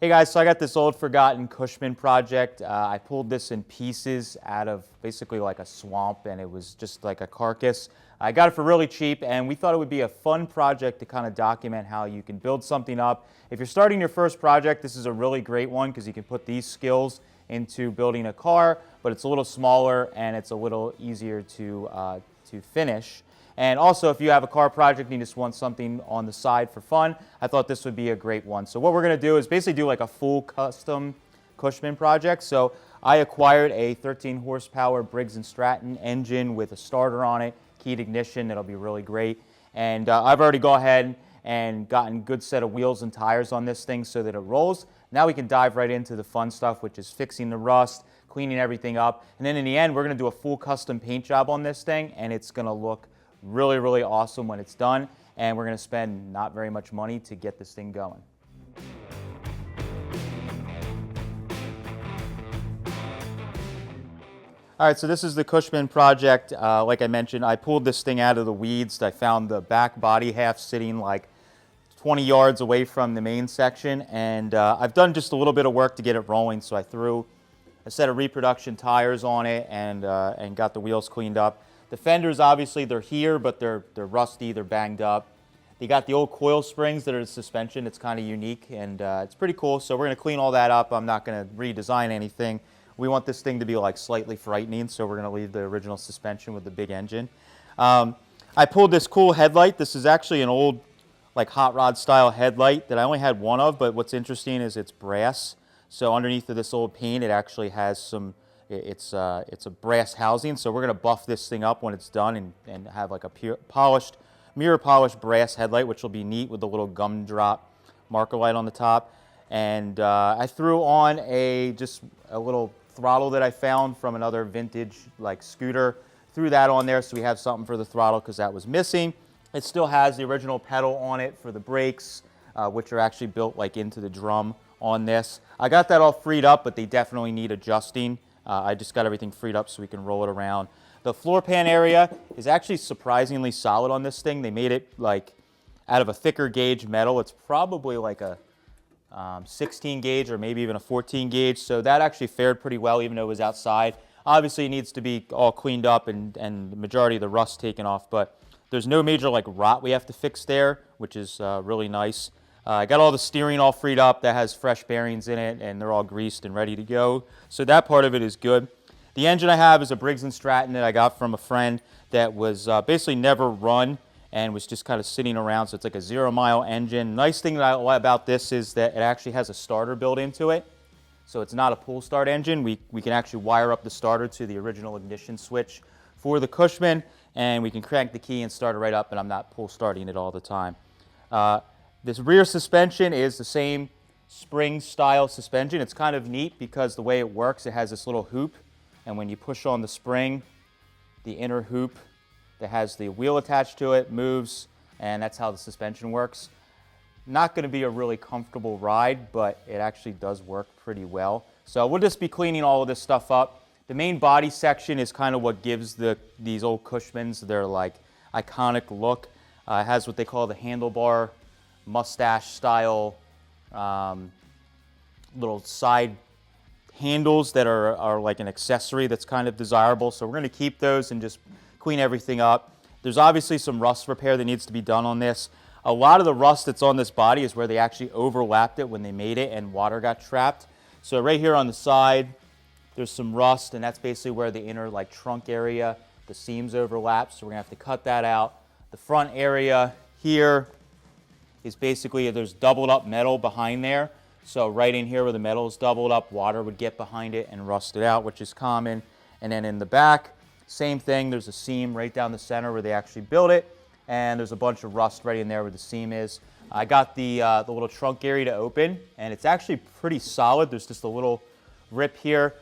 Hey guys, so I got this old forgotten Cushman project. I pulled this in pieces out of basically like a swamp, and it was just like a carcass. I got it for really cheap, and we thought it would be a fun project to kind of document how you can build something up. If you're starting your first project, this is a really great one because you can put these skills into building a car, but it's a little smaller and it's a little easier to finish. And also, if you have a car project and you just want something on the side for fun, I thought this would be a great one. So what we're going to do is basically do like a full custom Cushman project. So I acquired a 13 horsepower Briggs & Stratton engine with a starter on it, keyed ignition. That'll be really great. And I've already gone ahead and gotten a good set of wheels and tires on this thing so that it rolls. Now we can dive right into the fun stuff, which is fixing the rust, cleaning everything up. And then in the end, we're going to do a full custom paint job on this thing, and it's going to look really, really awesome when it's done, and we're going to spend not very much money to get this thing going. All right, so this is the Cushman project. Like I mentioned, I pulled this thing out of the weeds. I found the back body half sitting like 20 yards away from the main section, and I've done just a little bit of work to get it rolling. So I threw a set of reproduction tires on it and got the wheels cleaned up. The fenders, obviously, they're here, but they're rusty, they're banged up. They got the old coil springs that are the suspension. It's kind of unique, and it's pretty cool. So we're going to clean all that up. I'm not going to redesign anything. We want this thing to be like slightly frightening, so we're going to leave the original suspension with the big engine. I pulled this cool headlight. This is actually an old like hot rod style headlight that I only had one of, but what's interesting is it's brass. So underneath of this old paint, it actually has some, it's a brass housing. So we're going to buff this thing up when it's done and have like a mirror polished brass headlight, which will be neat with the little gumdrop marker light on the top. And I threw on just a little throttle that I found from another vintage like scooter. Threw that on there so we have something for the throttle because that was missing. It still has the original pedal on it for the brakes, which are actually built like into the drum on this. I got that all freed up, but they definitely need adjusting. I just got everything freed up so we can roll it around. The floor pan area is actually surprisingly solid on this thing. They made it like out of a thicker gauge metal. It's probably like a 16 gauge or maybe even a 14 gauge. So that actually fared pretty well even though it was outside. Obviously it needs to be all cleaned up and the majority of the rust taken off, but there's no major like rot we have to fix there, which is really nice. I got all the steering all freed up. That has fresh bearings in it, and they're all greased and ready to go. So that part of it is good. The engine I have is a Briggs & Stratton that I got from a friend that was basically never run and was just kind of sitting around. So it's like a 0-mile engine. Nice thing about this is that it actually has a starter built into it. So it's not a pull start engine. We can actually wire up the starter to the original ignition switch for the Cushman, and we can crank the key and start it right up, and I'm not pull starting it all the time. This rear suspension is the same spring style suspension. It's kind of neat because the way it works, it has this little hoop, and when you push on the spring, the inner hoop that has the wheel attached to it moves, and that's how the suspension works. Not going to be a really comfortable ride, but it actually does work pretty well. So we'll just be cleaning all of this stuff up. The main body section is kind of what gives these old Cushmans their like iconic look. It has what they call the handlebar mustache style little side handles that are like an accessory that's kind of desirable. So we're going to keep those and just clean everything up. There's obviously some rust repair that needs to be done on this. A lot of the rust that's on this body is where they actually overlapped it when they made it and water got trapped. So right here on the side, there's some rust, and that's basically where the inner like trunk area, the seams overlap. So we're going to have to cut that out. The front area here is basically there's doubled up metal behind there. So right in here where the metal is doubled up, water would get behind it and rust it out, which is common. And then in the back, same thing. There's a seam right down the center where they actually built it, and there's a bunch of rust right in there where the seam is. I got the little trunk area to open, and it's actually pretty solid. There's just a little rip here.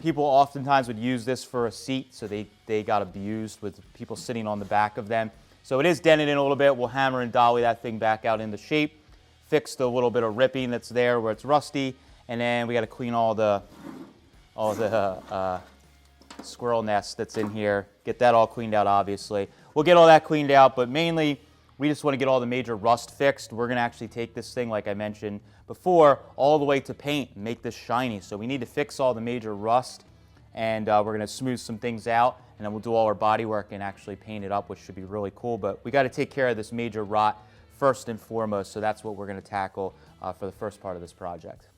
People oftentimes would use this for a seat, so they got abused with people sitting on the back of them. So it is dented in a little bit. We'll hammer and dolly that thing back out into shape, fix the little bit of ripping that's there where it's rusty, and then we got to clean all the squirrel nest that's in here. Get that all cleaned out, obviously. We'll get all that cleaned out, but mainly We just want to get all the major rust fixed. We're going to actually take this thing, like I mentioned before, all the way to paint and make this shiny. So we need to fix all the major rust, and we're going to smooth some things out, and then we'll do all our body work and actually paint it up, which should be really cool. But we got to take care of this major rot first and foremost, so that's what we're going to tackle for the first part of this project.